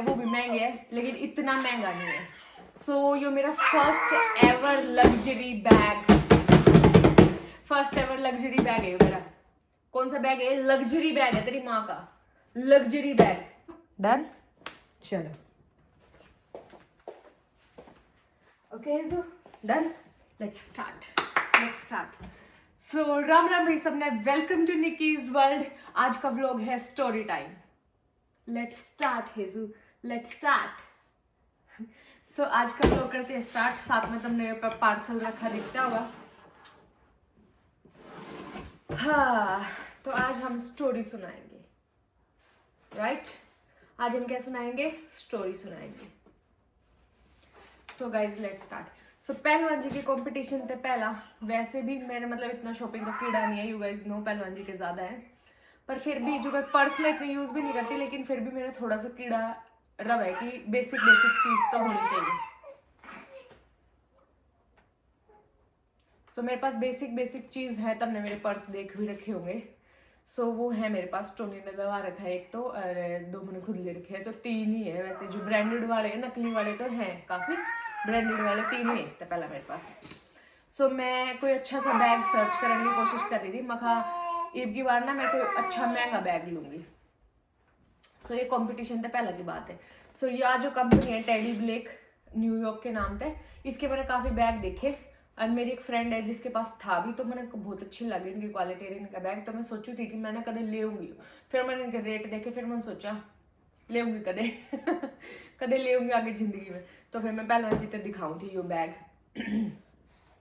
वो भी महंगे है लेकिन इतना महंगा नहीं है। सो ये मेरा फर्स्ट एवर लग्जरी बैग है ये मेरा। कौन सा बैग है? लग्जरी बैग है, तेरी माँ का लग्जरी बैग। डन, चलो okay so done, let's start. So Ram Ram भाई सबने, वेलकम टू निकीज वर्ल्ड। आज का व्लॉग है स्टोरी टाइम। लेट्स स्टार्ट हेजू, लेट्स स्टार्ट। सो आज का व्लॉग करते हैं स्टार्ट। साथ में तुमने पार्सल रखा दिखता होगा। हाँ, तो आज हम स्टोरी सुनाएंगे, राइट? आज हम क्या सुनाएंगे? स्टोरी सुनाएंगे। So guys let's start. So पहलवान जी के कंपटीशन थे पहला। वैसे भी मेरे मतलब इतना शॉपिंग का कीड़ा नहीं है, यू गाइज नो, पहलवान जी के ज्यादा है। पर फिर भी जो पर्स में इतने यूज भी नहीं करती, लेकिन फिर भी मेरा थोड़ा सा कीड़ा रव है कि बेसिक चीज तो होनी चाहिए। सो मेरे पास बेसिक चीज है, तब ने मेरे पर्स देख भी रखे होंगे। सो वो है मेरे पास। टोनी ने दबा रखा है एक तो, और दो मैंने खुद ले रखे हैं, तो 3 ही है। वैसे जो ब्रांडेड वाले हैं, नकली वाले तो हैं काफी, ब्रांडेड वाले 3 ही है इससे पहला मेरे पास। सो मैं कोई अच्छा सा बैग सर्च करने की कोशिश कर रही थी। मखा ईब की बार ना मैं कोई अच्छा महंगा बैग लूंगी। सो ये कंपटीशन थे पहला की बात है। सो यह जो कंपनी है टेडी ब्लेक, न्यूयॉर्क के नाम थे, इसके मैंने काफी बैग देखे। और मेरी एक फ्रेंड है जिसके पास था भी, तो मैंने बहुत अच्छी लगी इनकी क्वालिटी, इनका बैग। तो मैं सोचू थी कि मैंने कदे ले फिर मैंने इनके रेट देखे, फिर मैंने सोचा ले कदे कदे ले आगे जिंदगी में। तो फिर मैं पहलवान जी तक दिखाऊं थी ये बैग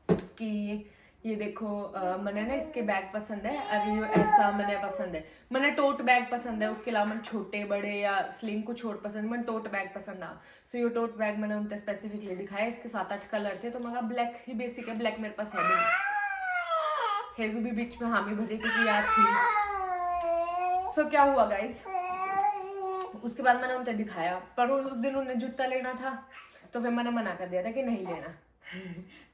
कि ये देखो, मैंने ना इसके बैग पसंद है, और ये ऐसा मैंने पसंद है। मैंने टोट बैग पसंद है, उसके अलावा मैंने छोटे बड़े या स्लिंग को छोट पसंद, मैंने टोट बैग पसंद आ। सो ये टोट बैग मैंने उनसे स्पेसिफिकली दिखाया। इसके 7-8 कलर थे, तो मगर ब्लैक ही बेसिक है, ब्लैक मेरे पास है भी। हेजू भी बीच में हामी भरी क्योंकि याद थी। सो क्या हुआ गाइस, उसके बाद मैंने उनसे दिखाया, पर उस दिन उन्हें जूता लेना था, तो फिर मैंने मना कर दिया था कि नहीं लेना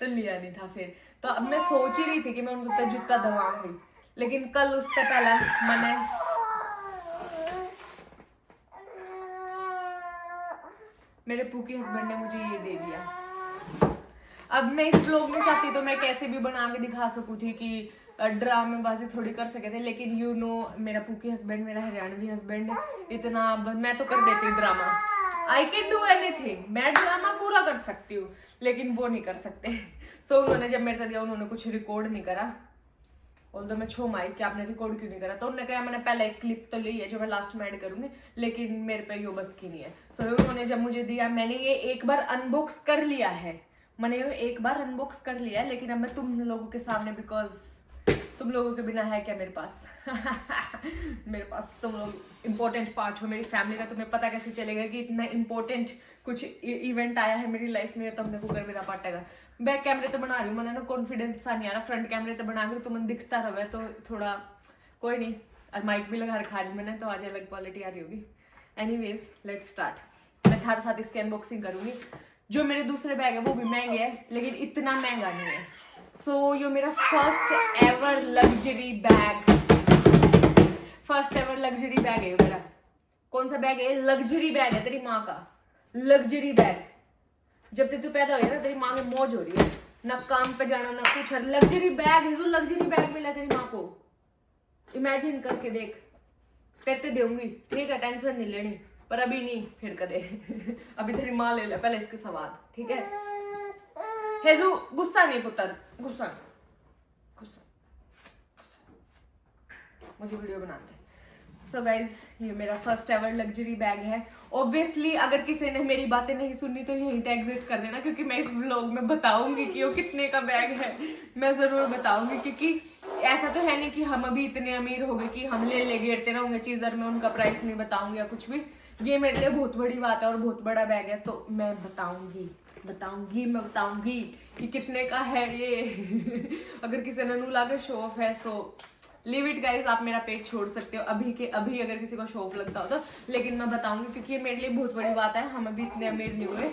तो लिया नहीं था फिर। तो अब मैं सोच ही रही थी कि मैं उनको जूता दबाऊंगी, लेकिन कल उससे पहला मैंने मेरे पूकी हस्बैंड ने मुझे ये दे दिया। अब मैं इस ब्लॉग में चाहती तो मैं कैसे भी बना के दिखा सकूं थी कि ड्रामेबाजी थोड़ी कर सके थे, लेकिन यू नो मेरा पूकी हस्बैंड, मेरा हरियाणवी हस्बैंड, इतना मैं तो कर देती हूँ drama. I can do anything, मैं ड्रामा पूरा कर सकती हूँ, लेकिन वो नहीं कर सकते। सो उन्होंने जब मेरे दिया, उन्होंने कुछ रिकॉर्ड नहीं करा। ऑल्दो मैं छो माई कि आपने रिकॉर्ड क्यों नहीं करा, तो उन्होंने कहा मैंने पहले एक क्लिप तो ली है जो मैं लास्ट में ऐड करूंगी, लेकिन मेरे पे यो बस की नहीं है। सो उन्होंने जब मुझे दिया, मैंने ये एक बार अनबॉक्स कर लिया है, लेकिन अब मैं तुम लोगों के सामने, बिकॉज तुम लोगों के बिना है क्या मेरे पास मेरे पास तुम लोग इम्पोर्टेंट पार्ट हो मेरी फैमिली का। तुम्हें पता कैसे चलेगा कि इतना इम्पोर्टेंट कुछ इवेंट आया है मेरी लाइफ में, तो हमने कुकर मेरा पाटेगा। बैक कैमरे तो बना रही हूँ, मैंने ना कॉन्फिडेंस सा नहीं आ रहा। फ्रंट कैमरे तो बना रही हूँ, तो मन दिखता रहे तो थोड़ा कोई नहीं। और माइक भी लगा रखा आज मैंने, तो आज अलग क्वालिटी आ रही होगी। Anyways let's start. मैं तुम्हारे साथ इसकी अनबॉक्सिंग करूंगी। जो मेरे दूसरे बैग है वो भी महंगे है, लेकिन इतना महंगा नहीं है। सो ये मेरा फर्स्ट एवर लग्जरी बैग है मेरा। कौन सा बैग है? लग्जरी बैग है, तेरी माँ का लग्जरी बैग। जब तक तू पैदा हुई है ना, तेरी माँ में मौज हो रही है, ना काम पे जाना ना कुछ। लग्जरी बैग है, लग्जरी बैग मिला तेरी माँ को। इमेजिन करके देख, पैसे दूंगी ठीक है, टेंशन नहीं लेनी, पर अभी नहीं, फिर कदे अभी तेरी माँ ले ले पहले इसके सवाद, ठीक है? हेजू गुस्सा नहीं पुत्र, गुस्सा मुझे वीडियो बनाते। सो गाइज ये मेरा फर्स्ट एवर लग्जरी बैग है। ऑब्वियसली अगर किसी ने मेरी बातें नहीं सुनी तो यहीं एग्जिट कर देना, क्योंकि मैं इस व्लॉग में बताऊंगी कि वो कितने का बैग है। मैं जरूर बताऊंगी, क्योंकि ऐसा तो है नहीं कि हम अभी इतने अमीर हो गए कि हम ले गिरते रहोगे चीजर में, उनका प्राइस नहीं बताऊंगी या कुछ भी। ये मेरे लिए बहुत बड़ी बात है और बहुत बड़ा बैग है, तो मैं बताऊंगी कि कितने का है ये अगर किसी ने नूला के शो ऑफ है, सो लीव इट गाइज, आप मेरा पेज छोड़ सकते हो अभी के अभी अगर किसी को शो ऑफ लगता हो तो। लेकिन मैं बताऊंगी क्योंकि ये मेरे लिए बहुत बड़ी बात है। हम अभी इतने अमीर नहीं हुए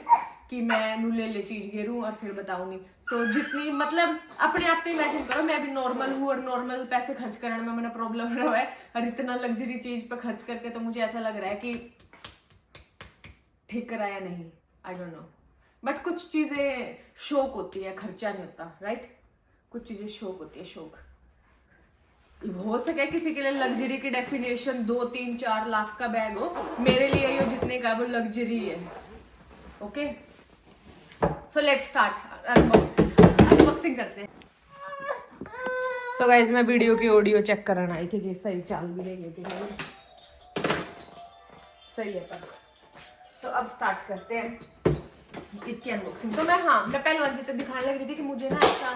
कि मैं नूले ले चीज गिरूं और फिर बताऊंगी। सो जितनी मतलब अपने आप को इमेजिन करो, मैं अभी नॉर्मल हूँ और नॉर्मल पैसे खर्च करने में मैंने प्रॉब्लम रहा है, और इतना लग्जरी चीज पे खर्च करके तो मुझे ऐसा लग रहा है कि ठीक करा या नहीं, आई डोंट नो, बट कुछ चीजें शौक होती है, खर्चा नहीं होता, राइट। कुछ चीजें शौक होती है, शौक। हो सके किसी के लिए लग्जरी की डेफिनेशन 2, 3, 4 लाख का बैग हो, मेरे लिए ये जितने का वो लग्जरी है। Okay, so let's start, unboxing करते हैं। सो गाइज मैं वीडियो की ऑडियो चेक कराना आई थी कि सही चल भी रही है कि नहीं, सही है पर। सो अब स्टार्ट करते हैं इसकी अनबॉक्सिंग। तो मैं पहले वाली जितने दिखाने लग रही थी कि मुझे ना ऐसा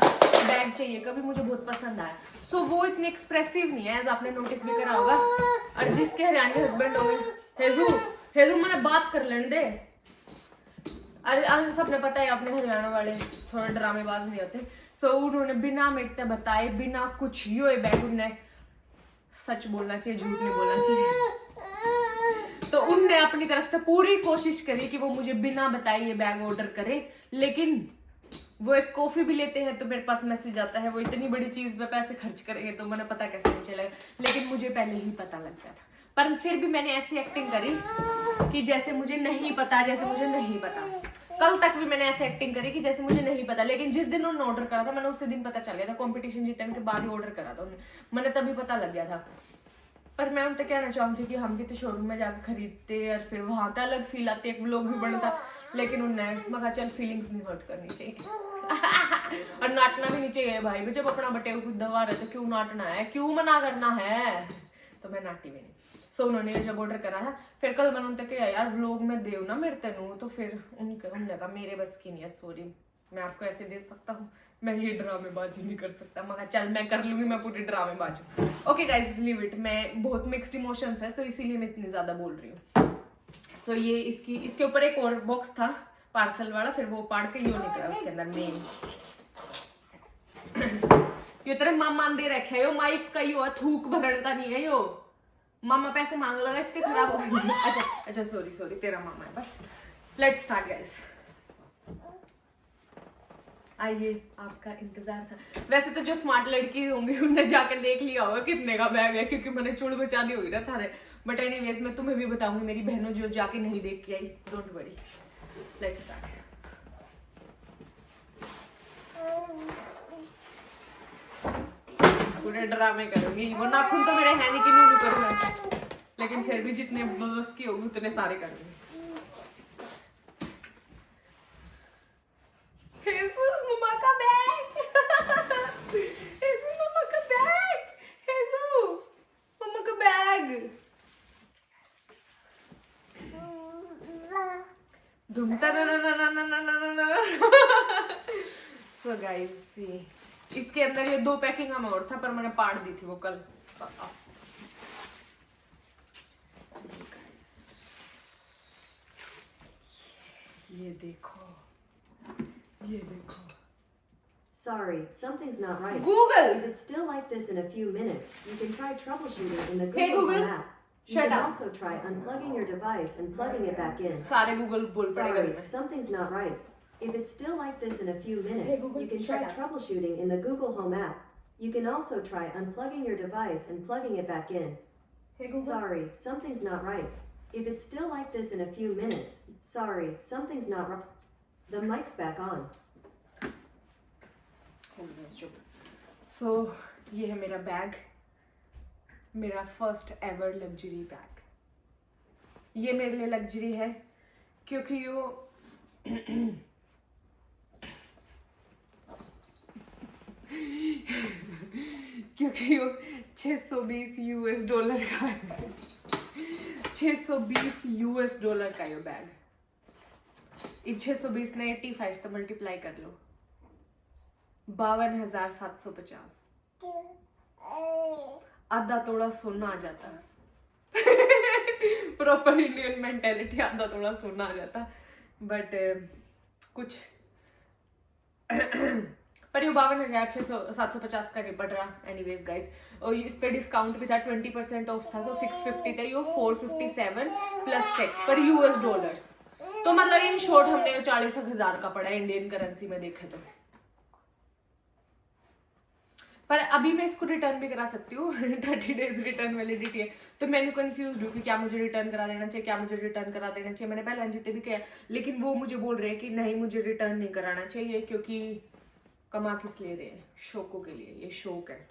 बैग चाहिए, कभी मुझे बहुत पसंद आया। सो वो इतनी एक्सप्रेसिव नहीं है, एज आपने नोटिस भी करा होगा। और जिसके हरियाणवी हस्बैंड होंगे, हेजू मैंने बात कर लेने दे। अरे सबने पता है अपने हरियाणा वाले थोड़े ड्रामेबाज नहीं होते। सो उन्होंने बिना मिटते बताए, बिना कुछ यो बैग, उन्हें सच बोलना चाहिए, झूठ नहीं बोलना चाहिए। तो उनने अपनी तरफ से पूरी कोशिश करी कि वो मुझे बिना बताए ये बैग ऑर्डर करे, लेकिन वो एक कॉफी भी लेते हैं तो मेरे पास मैसेज आता है वो इतनी बड़ी चीज पे पैसे खर्च करेंगे, तो मैंने पता कैसे नहीं चलेगा, लेकिन मुझे पहले ही पता लग गया था। पर फिर भी मैंने ऐसी एक्टिंग करी कि जैसे मुझे नहीं पता, जैसे मुझे नहीं पता। कल तक भी मैंने ऐसे एक्टिंग करी कि जैसे मुझे नहीं पता, लेकिन जिस दिन उन्होंने ऑर्डर करा था मैंने उसी दिन पता चल गया था, कंपटीशन जीतने के बाद ही ऑर्डर करा था मैंने, तभी पता लग गया था। पर मैं उनसे कहना चाहूँगी कि हम भी तो शोरूम में जाकर खरीदते और फिर वहां तो अलग फील आती है, एक व्लॉग भी बनता, लेकिन उन्हें मगर चल फीलिंग्स नहीं हर्ट करनी चाहिए और नाटना भी नहीं चाहिए भाई। जब अपना बटे खुद दवा रहे तो क्यों नाटना है, क्यों मना करना है, तो मैं नाटी भी नहीं। सो उन्होंने जब ऑर्डर करा था, फिर कल मैंने उनसे कहा यार व्लॉग में देव ना मेरे तेनू, तो फिर उन्होंने कहा मेरे बस की नहीं है, सॉरी मैं आपको ऐसे दे सकता हूँ, मैं ये ड्रामेबाजी नहीं कर सकता। मगर चल मैं कर लूंगी, मैं पूरी ड्रामेबाजी। ओके गाइज लीव इट, मैं बहुत मिक्स्ड इमोशंस है तो इसीलिए मैं इतनी ज्यादा बोल रही हूँ। सो ये इसके ऊपर एक और बॉक्स था पार्सल वाला, फिर वो पाड़ के यो निकला उसके अंदर मेन। यो तेरे मामा दे रखे है, यो माइक का यो थूक भरण का नहीं है, यो मामा पैसे मांग लगा इसके खराब हो गए। अच्छा सॉरी तेरा मामा है बस। लेट्स स्टार्ट गाइस, आइए आपका इंतजार था। वैसे तो जो स्मार्ट लड़की होंगी उन्हें जाकर देख लिया होगा कितने का बैग है, क्योंकि मैंने चूड़ बचा दी होगी ना थारे। बट एनीवेज मैं तुम्हें भी बताऊंगी, मेरी बहनों जो जाके नहीं देख के आई, डोंट वरी। Let's start. पूरे ड्रामे करूंगी, वो नाखून तो मेरे है नहीं कि नूनू करूंगा, लेकिन फिर भी जितने बस की होगी उतने सारे करूंगी। मम्मा का बैग, मम्मा का बैग, मम्मा का बैग। सो गाइस सी, इसके अंदर ये 2 पैकिंग में और था, पर मैंने पाड़ दी थी वो कल। ये देखो, ये देखो। Sorry, something's not right. Google! If it's still like this in a few minutes, you can try troubleshooting in the Hey, Google Google. Map. You Shut can up. also try unplugging your device and plugging it back in. सारे Google बोल पड़ेगा Sorry, मैं। something's not right. If it's still like this in a few Hey, minutes, Google, you can shut try up. troubleshooting in the Google Home app. You can also try unplugging your device and plugging it back in. Hey Google. Sorry, something's not right. If it's still like this in a few minutes, sorry, something's not right. The mic's back on. So ये है मेरा bag, मेरा first ever luxury bag. ये मेरे लिए luxury है क्योंकि यो क्योंकि यो 620 यूएस डॉलर का है। 620 यूएस डॉलर का यो बैग। 620 ने 85 तो मल्टीप्लाई कर लो, 52,750। आधा तोड़ा सोना आ जाता। प्रॉपर इंडियन मेंटेलिटी, आधा तोड़ा सोना आ जाता। बट कुछ पर ये 52,750 का नहीं पड़ रहा। एनीवेज गाइस, और इस पे डिस्काउंट भी था, 20% ऑफ था, तो 650 था, ये 457 प्लस टैक्स पर यूएस डॉलर्स। तो मतलब इन शॉर्ट हमने 40,000 का पड़ा इंडियन करेंसी में देखे तो। पर अभी मैं इसको रिटर्न भी करा सकती हूँ 30 डेज रिटर्न वैलिडिटी है। तो मैं कंफ्यूज हूँ कि क्या मुझे रिटर्न करा देना चाहिए, क्या मुझे रिटर्न करा देना चाहिए। मैंने पहलवान जी भी किया, लेकिन वो मुझे बोल रहे हैं कि नहीं मुझे रिटर्न नहीं कराना चाहिए, क्योंकि कमा किस लिए रहे हैं, शौकों के लिए, ये शौक है।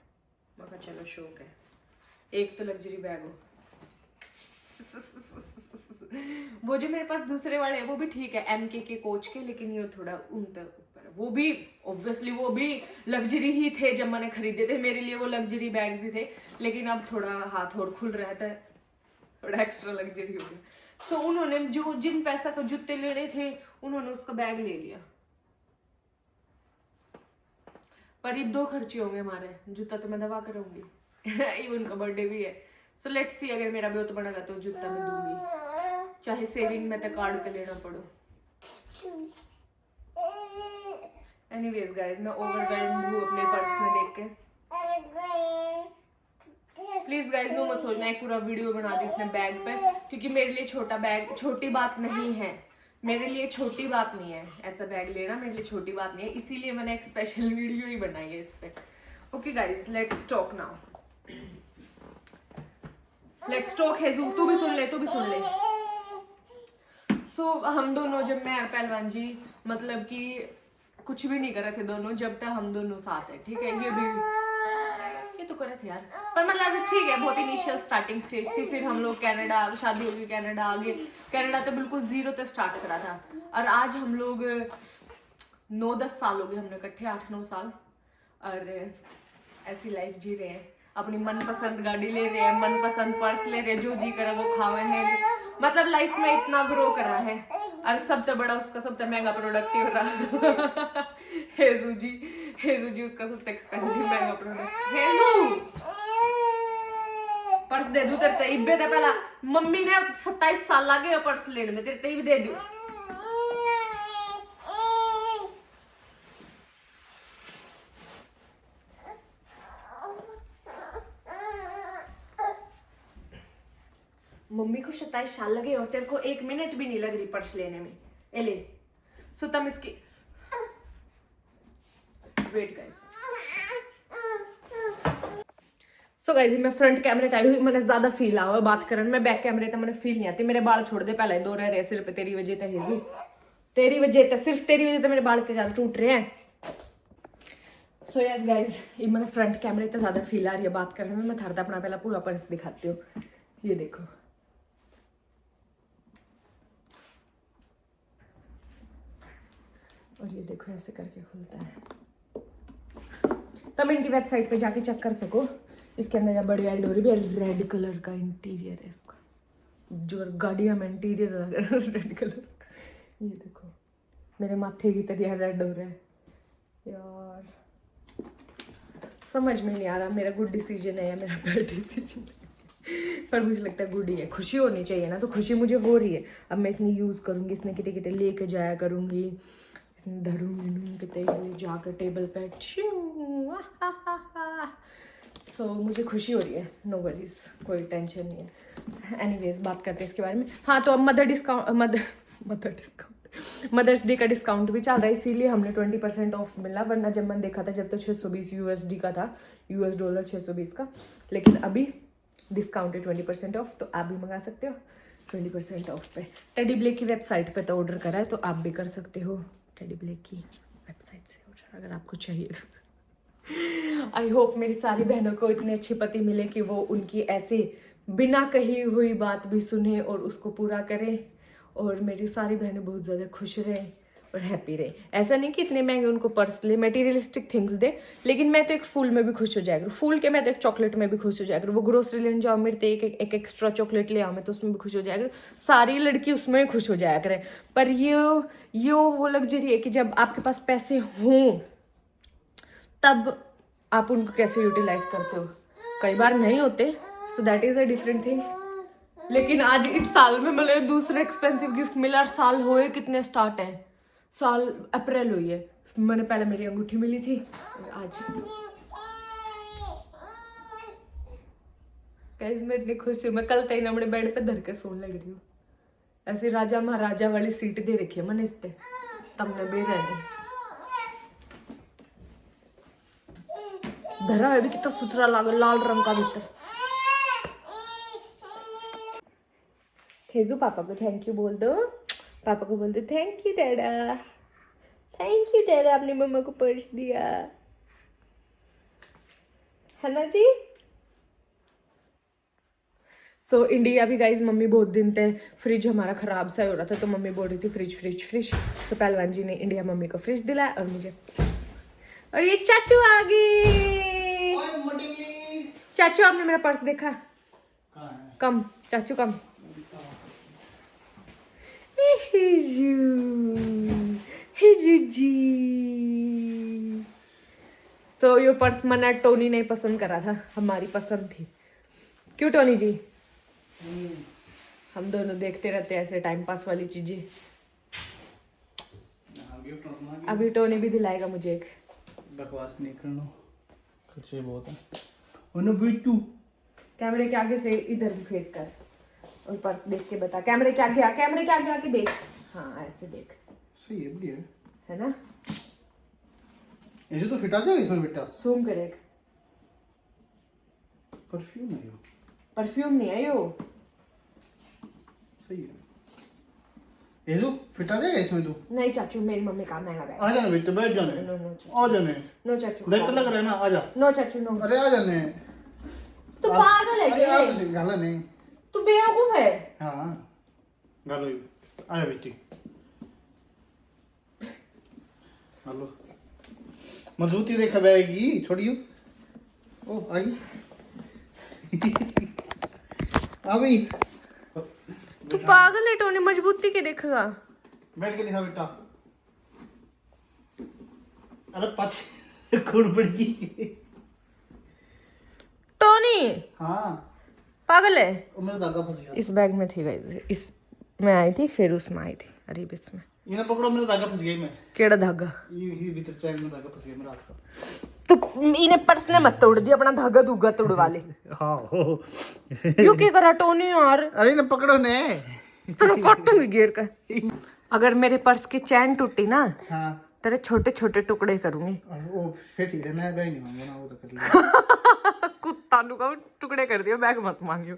मैं कहा चलो शौक है, एक तो लग्जरी बैग हो। वो जो मेरे पास दूसरे वाले हैं वो भी ठीक है, MK के कोच के, लेकिन ये थोड़ा उन तक ऊपर। वो भी ऑब्वियसली वो भी लग्जरी ही थे जब मैंने खरीदे थे, मेरे लिए वो लग्जरी बैग्स ही थे, लेकिन अब थोड़ा हाथ और खुल रहा था, थोड़ा एक्स्ट्रा लग्जरी हो गया। सो उन्होंने जो जिन पैसा का जूते लेने थे उन्होंने उसका बैग ले लिया। पर ये 2 खर्चे होंगे हमारे, जूता तो मैं दवा करूंगी इवन का बर्थडे भी है। सो लेट्स सी, अगर मेरा ब्योत बनेगा तो जूता मैं दूंगी, चाहे सेविंग में तक कार्ड का लेना पड़ो। एनीवेज गाइस, मैं ओवरवेल्म्ड हूँ अपने पर्स में देख के। प्लीज गाइस नो मत सोचना एक पूरा वीडियो बना दी इसने बैग पे, क्योंकि मेरे लिए छोटा बैग छोटी बात नहीं है, मेरे लिए छोटी बात नहीं है, ऐसा बैग लेना मेरे लिए छोटी बात नहीं है, इसीलिए मैंने एक स्पेशल वीडियो ही बनाई है इस पे। Okay guys, let's talk now, let's talk. हेजू तू भी सुन ले, तू भी सुन ले। सो हम दोनों, जब मैं और पहलवान जी मतलब कि कुछ भी नहीं कर रहे थे दोनों, जब तक हम दोनों साथ है, ठीक है, ये तो करे थे यार, पर मतलब ठीक है, बहुत इनिशियल स्टार्टिंग स्टेज थी। फिर हम लोग कनाडा, शादी होगी, कनाडा आ गए। कनाडा तो बिल्कुल 0 से स्टार्ट करा था, और आज हम लोग 9-10 साल हो गए हमने इकट्ठे, 8-9 साल, और ऐसी लाइफ जी रहे हैं। अपनी मनपसंद गाड़ी ले रहे हैं, मनपसंद पर्स ले रहे हैं, जो जी करे वो खावे हैं। मतलब लाइफ में इतना ग्रो करा है, और सब तो बड़ा उसका सबसे महंगा प्रोडक्ट ही हो रहा हेजू जी उसका सबसे एक्सपेंसिव महंगा प्रोडक्ट। हेजू पर्स दे दूं तेरे इब्बे दे, पहला मम्मी ने 27 साल लगे पर्स लेने में, तेरे भी दे दूं। मम्मी को 27 साल लगे और तेरे को 1 मिनट भी नहीं लग रही पर्स लेने में। एले सो तुम इसकी वेट गाइस। सो गाइस मैं फ्रंट कैमरे आई हुई, मैंने ज्यादा फील आवा बात करने में, बैक कैमरे तो मैंने फील नहीं आती। मेरे बाल छोड़ दे पहले, 2 रह रहे सिर्फ तेरी वजह से हेजू, तेरी वजह से, सिर्फ तेरी वजह से मेरे बाल इतने ज्यादा टूट रहे हैं। सो यस गाइस, ये मैंने फ्रंट कैमरे तो ज्यादा फील आ रही है बात करने में। मैं थारदा अपना पहला पूरा पर्स दिखाती हूँ, ये देखो, और ये देखो ऐसे करके खुलता है। तब इनकी वेबसाइट पे जाके चेक कर सको। इसके अंदर जब बड़ी एल हो रही है, रेड कलर का इंटीरियर है इसका, जो गाड़ियाँ में इंटीरियर रेड कलर। ये देखो मेरे माथे की तरह रेड हो रहा है यार, समझ में नहीं आ रहा मेरा गुड डिसीजन है या मेरा बैड डिसीजन है, पर मुझे लगता है गुड ही है। खुशी होनी चाहिए ना, तो खुशी मुझे हो रही है। अब मैं इसने यूज़ करूँगी, इसने कितने कितने लेके जाया करूँगी, धरूंगी कितने जाकर टेबल पे। सो मुझे खुशी हो रही है, नो वरीज, कोई टेंशन नहीं है। एनीवेज बात करते हैं इसके बारे में। हाँ तो अब मदर्स डे का डिस्काउंट भी चल रहा है, इसीलिए हमने 20% ऑफ मिला, वरना जब मैंने देखा था जब तो 620 USD का था, $, 620 का, लेकिन अभी डिस्काउंट है 20% ऑफ, तो आप भी मंगा सकते हो 20% ऑफ पे। टेडी ब्लेक की वेबसाइट पे तो ऑर्डर करा है, तो आप भी कर सकते हो टेडी ब्लेक की वेबसाइट से ऑर्डर, अगर आपको चाहिए तो। आई होप मेरी सारी बहनों को इतने अच्छे पति मिले कि वो उनकी ऐसे बिना कही हुई बात भी सुने और उसको पूरा करें, और मेरी सारी बहनें बहुत ज़्यादा खुश रहें और हैप्पी रहे। ऐसा नहीं कि इतने महंगे उनको पर्स ले, मटेरियलिस्टिक थिंग्स दे, लेकिन मैं तो एक फूल में भी खुश हो जाया करूँ, फूल के मैं तो एक चॉकलेट में भी खुश हो जाया करूँ। वो ग्रोसरी लेने जाओ मेरे तो एक एक्स्ट्रा चॉकलेट ले आओ, मैं तो उसमें भी खुश हो जाया करूँ। सारी लड़की उसमें खुश हो जाया करें। पर ये वो लग्जरी है कि जब आपके पास पैसे हों तब आप उनको कैसे यूटिलाइज करते हो, कई बार नहीं होते, so that is a different thing. लेकिन आज इस साल में मतलब दूसरा एक्सपेंसिव गिफ्ट मिला, और साल होए कितने स्टार्ट है, साल अप्रैल हुई है, मैंने पहले मेरी अंगूठी मिली थी, आज गाइस मैं इतनी खुश हूँ। मैं कल तक ना अपने बेड पे धर के सोने लग रही हूँ, ऐसे राजा महाराजा वाली सीट दे रखी है मैंने इस पे, तब ने बे रहने धरा है भी कितना सुथरा लागल, लाल रंग का भीतर। हेजू पापा को थैंक यू बोल दो, पापा को बोल दो थैंक यू डैडा, थैंक यू डैडा, आपने मम्मा को पर्स दिया है ना जी। सो इंडिया भी गाइज, मम्मी बहुत दिन तक फ्रिज हमारा ख़राब सा हो रहा था, तो मम्मी बोल रही थी फ्रिज फ्रिज फ्रिज। तो पहलवान जी ने इंडिया मम्मी को फ्रिज दिलाया और मुझे, और ये चाचू आ गए। चाचू आपने मेरा पर्स देखा? कम चाचू कम। हिजू जी। सो ये पर्स मना टोनी नहीं पसंद करा था, हमारी पसंद थी। क्यों टोनी जी? हम दोनों देखते रहते हैं ऐसे टाइम पास वाली चीजें। अभी टोनी भी दिलाएगा मुझे एक। बकवास नहीं करना, खर्चे बहुत है। ओनो बिट्टू कैमरे के आगे से इधर भी फेस कर और पर्स देख के बता। कैमरे के आगे कैमरे के आगे आके देख। हाँ ऐसे देख, सही है, बढ़िया है ना? ऐसे तो फिट आ जाएगा इसमें बेटा। सूम कर एक। परफ्यूम है ये, परफ्यूम नहीं है यो। सही है। ऐसे फिट आ जाएगा इसमें तो। नहीं चाचू, मेरी मम्मी का महंगा बैग। आ जाना बेटा, बैठ जाना। नो नो चाचू, आ जाने। नो चाचू, देख लग रहा है ना, आ जा। नो चाचू नो। अरे आ जाने। तू पागल है अरे आ क्या? तो गाला नहीं। तू बेवकूफ है। हाँ गालो ही। आया बेटी, हेलो। मजबूती देखा बैगी, छोड़ियो। ओ आई अभी। तू पागल है टोनी, मजबूती के देखेगा। बैठ के दिखा बेटा। अरे पाछे खून पड़ गई। टोनी हाँ पागल है। वो मेरा धागा फंस गया। इस बैग में थी गाइस, इस में आई थी, फिर उसमें आई थी। अरे इसमें इन्हें पकड़ो, मेरा धागा फंस गया। मैं केड़ा धागा? ये भीतर चैन में धागा फंस गया मेरा हाथ का। तू इन्हें पर्स ने मत तोड़ दिया, अपना धागा दूगा तोड़वा ले। हाँ हो। क्यों क्या करा टोनी यार? अरे इन्हें पकड़ो ने। चलो काटूंगी गिर कर। अगर मेरे पर्स की चैन टूटी ना, हाँ तेरे छोटे छोटे टुकड़े करूंगी। वो फिर ठीक है, मैं नहीं मांगूंगा, वो तो कर लिया। कुत्ता नु का टुकड़े कर दियो, बैग मत मांगियो।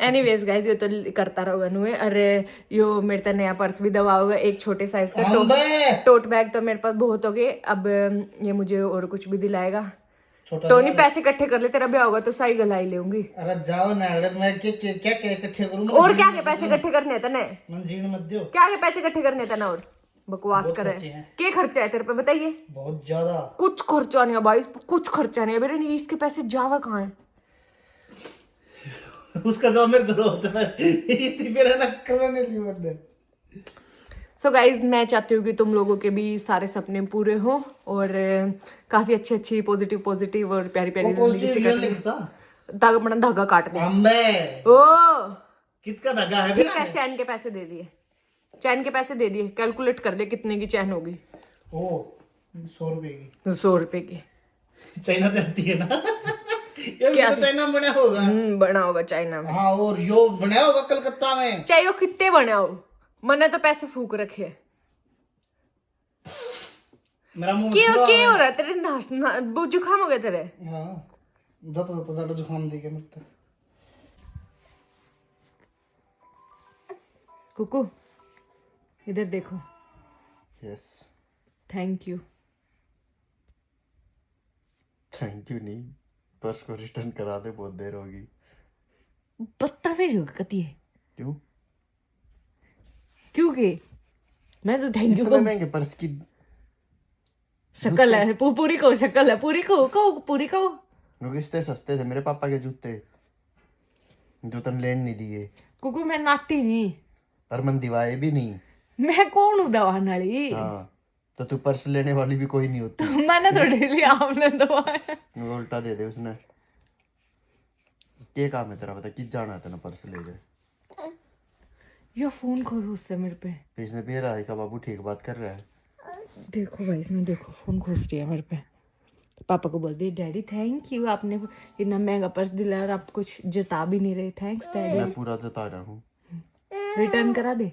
एनीवेज गाइस, ये तो करता रहोगा नुए। अरे यो मेरे तो नया पर्स भी दवा होगा, एक छोटे साइज का टोट बैग तो मेरे पास बहुत हो गए। अब ये मुझे और कुछ भी दिलाएगा। टोनी पैसे इकट्ठे कर ले, तेरा ब्याह होगा तो सही गलाई लेऊंगी। अरे जाओ ना, अगर मैं क्या इकट्ठे करूँ? और क्या के पैसे इकट्ठे करने थे? मन जीवन मत दो। क्या के पैसे इकट्ठे करने थे ना? और बकवास करे। क्या खर्चा है तेरे पे बताइए? बहुत ज्यादा। कुछ खर्चा नहीं है भाई, कुछ खर्चा नहीं है। मेरे नहीं, इसके पैसे जावा कहाँ है? उसका जवाब मेरे दो होता है, इतनी मेरा ना करने ली मतलब। सो गाइज, मैं चाहती हूँ कि तुम लोगों के भी सारे सपने पूरे हो और काफी अच्छी पॉजिटिव और प्यारी प्यारी जिंदगी से कटे। धागा बड़ा धागा काट दे। ओ कितना धागा है? ठीक है, चैन के पैसे दे दिए, चैन के पैसे दे दिए। कैलकुलेट कर ले कितने की चैन होगी। ओ 100 रुपए की। 100 रुपए की। चाइना देती है ना? क्या तो चाइना में बना होगा। बना होगा चाइना में। हाँ, और यो बना होगा कलकत्ता में। चाहे वो कितने बने हो, मैंने तो पैसे फूक रखे। मेरा मुंह क्या हो रहा है तेरे? जुकाम हो गया तेरे? हाँ जाता ज्यादा जुकाम दे गया मेरे को। कुकू इधर देखो। Yes. Thank you. Thank you नहीं, पर्स को रिटर्न करा दे, बहुत देर होगी। पत्ता नहीं होगा कती है। क्यों? क्योंकि मैं तो थैंक यू इतने महंगे पर्स की शक्ल है। पूरी को शक्ल है, पूरी को पूरी को। इतने सस्ते थे मेरे पापा के जूते, जो तन लेन नहीं दिए। कुकू मैं नाती नहीं, और मन दिवाए भी नहीं। मैं कौन हूँ दवाने वाली? हाँ तो तू पर्स लेने वाली भी कोई नहीं होती। मैंने थोड़ी लिया, आपने दवाया। उल्टा दे दे उसने। क्या काम है तेरा, बता कि जाना है तेना पर्स ले जाए। ये फोन खोलो उससे मेरे पे। इसने भी रहा है का बाबू ठीक बात कर रहा है। देखो भाई, इसने देखो फोन खोज रही है मेरे पे। पापा को बोल दी डैडी थैंक यू, आपने इतना महंगा पर्स दिलाया और आप कुछ जता भी नहीं रहे। Thanks daddy. मैं पूरा जता रहा हूँ। रिटर्न करा दे।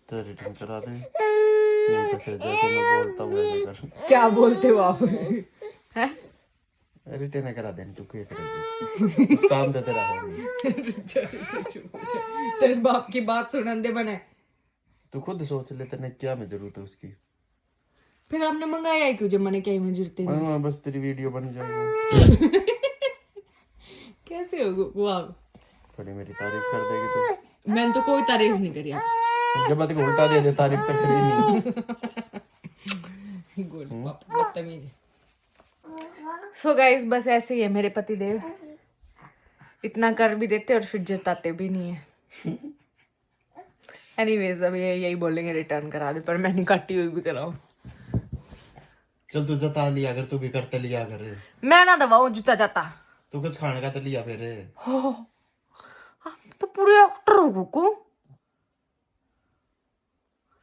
तो रिटर्न करा दे, नहीं तो फिर जैसे मैं बोलता हूँ वैसे कर। क्या बोलते हो आप? हैं? रिटर्न करा दे, तू क्या करेगी? कुछ काम तो तेरा है नहीं। तेरे बाप की बात सुनन दे बने। तू खुद सोच ले, तेने क्या में जरूरत है उसकी? फिर आपने मंगाया ही क्यों जब मैंने क्या में जरूरत है? हाँ, बस तेरी वीडियो बन जाएगी, कैसे हो वो आप? थोड़ी मेरी तारीफ कर देगी तू। मैंने तो कोई तारीफ नहीं करी आप। जब बात को उल्टा दे तारीफ तो करी नहीं। गुड पापा बदतमीज है। सो गाइस बस ऐसे ही है मेरे पति देव, इतना कर भी देते और फिर जताते भी नहीं है। एनीवेज अब ये यही बोलेंगे रिटर्न करा दे, पर मैं नहीं काटी हुई भी कराऊं। चल तू जता लिया, अगर तू भी करते लिया कर, मैं ना दबाऊं जूता जाता। तू कुछ खाने का तो लिया फिर। आप तो पूरे एक्टर हो को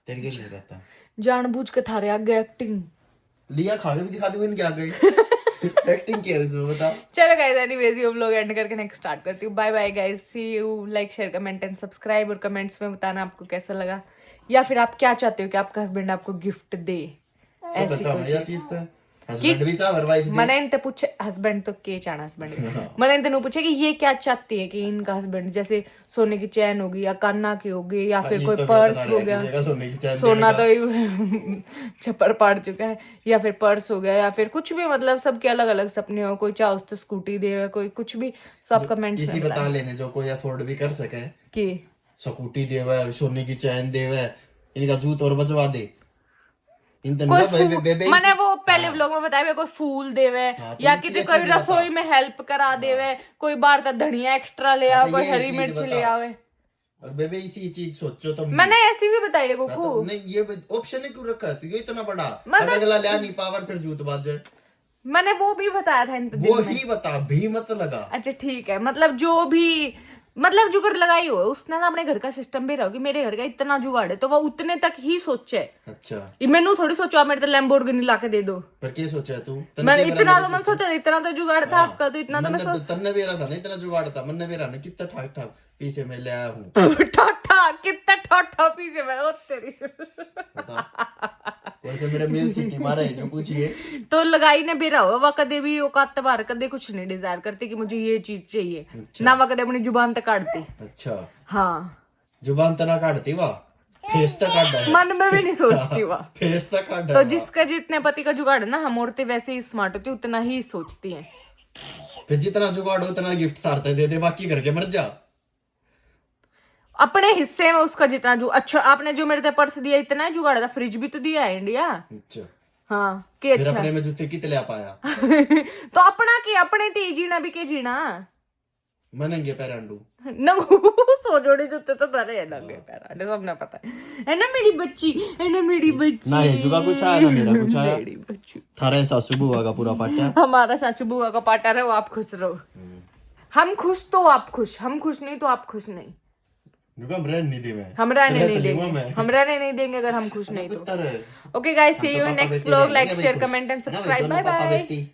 तेरे के लिए रहता जानबूझ के थारे आगे एक्टिंग। लिया, खा के भी दिखा दूंगी, क्या गई एक्टिंग क्या है उसमें बता। चलो गाइस एनीवेज ये व्लॉग एंड करके नेक्स्ट स्टार्ट करती हूँ। Bye bye guys, see you. Like share comment and subscribe, और कमेंट्स में बताना आपको कैसा लगा, या फिर आप क्या चाहते हो कि आपका हस्बैंड आपको गिफ्ट दे। ऐसी कोई चीज तो हस्बैंड भी चाह वाइफ मैंने इनसे पूछे हस्बैंड तो के चाहना हस्बैंड मैंने इनसे पूछा कि ये क्या चाहती है कि इनका हस्बैंड, जैसे सोने की चैन होगी या कान्ना की होगी या फिर कोई पर्स हो गया, सोना तो छप्पर पाड़ चुका है, या फिर पर्स हो गया, या फिर कुछ भी, मतलब सबके अलग अलग सपने हो। कोई चाहे तो स्कूटी दे, कोई कुछ भी। सब आप कमेंट्स में बता लेने जो कोई अफोर्ड भी कर सके कि स्कूटी देवे, सोने की चैन देवे, इनका जूत और बजवा दे। मैंने वो पहले व्लॉग में बताया कोई फूल देवे, या किसी कोई रसोई में हेल्प करा देवे, कोई बार तक धनिया एक्स्ट्रा ले आओ, कोई हरी मिर्च ले आवे। बेबे इसी चीज सोचो तुम। मैंने ऐसी भी बताई है कोको। नहीं ये ऑप्शन क्यों रखा है? तो ये इतना बड़ा अगला लिया नहीं पावर, फिर जूत बाज जाए। मैंने वो भी बताया था इन वो ही बता, भी मत लगा। अच्छा ठीक है, मतलब जो भी, मतलब जुगाड़ लगाई हो उसने ना अपने घर का सिस्टम भी रहो कि मेरे घर का इतना जुगाड़ है तो वो उतने तक ही सोचे। अच्छा मैंने थोड़ी सोचा आप मेरे तो लैम्बोर्गिनी लाके दे दो। पर क्या सोचा तू? मैंने इतना तो मैंने सोचा, इतना तो जुगाड़ था आपका, तो इतना तो मैं सोच। तन्ने बेरा था ना, इतना जुगाड़ था मन ने बेरा ने, कितना ठाक ठाक पीछे मैं ले आया हूँ। ठोठा कितना ठोठा पीछे मैं, ओ तेरी। वैसे मेरे मेल सिटी मारे जो पूछिए तो लगाई ने बेरा हो वह कदे भी औकात बार कदे कुछ नहीं डिजायर करती कि मुझे ये चीज चाहिए। अच्छा। ना वह कदे अपनी जुबान तक काटती। अच्छा हाँ जुबान तना काटती वाह, फेस तक काट है, मन में भी नहीं सोचती वह। फेस तक काट है। तो जिसका जितने पति का जुगाड़ है ना, हम औरतें वैसे ही स्मार्ट होती उतना ही सोचती हैं। फिर जितना जुगाड़ हो उतना गिफ्ट तारते दे दे, बाकी करके मर जा। अपने हिस्से में उसका जितना जो, अच्छा आपने जो मेरे से पर्स दिया इतना ही जुगाड़ था, फ्रिज भी तो दिया है इंडिया। अच्छा हाँ के फिर अच्छा। अपने में जूते कितने आ पाया? तो अपना की अपने ते जीना भी के जीना मनेंगे पैरांडू नंगू सो जोड़े जूते तो धरे है नंगे पैर, सबने पता है ना मेरी बच्ची, है ना मेरी बच्ची। ना हेजू का कुछ आया ना मेरा कुछ आया। मेरी बच्ची थारा सासू बुआ का पूरा पाटा। हमारा सासू बुआ का पार्टनर है, वो आप खुश रहो। हम खुश तो आप खुश, हम खुश नहीं तो आप खुश नहीं। हम रहने नहीं देंगे, हम रहने नहीं देंगे, हम रहने नहीं देंगे अगर हम खुश नहीं तो। Okay guys, see you in next vlog. Like share comment and subscribe. Bye bye.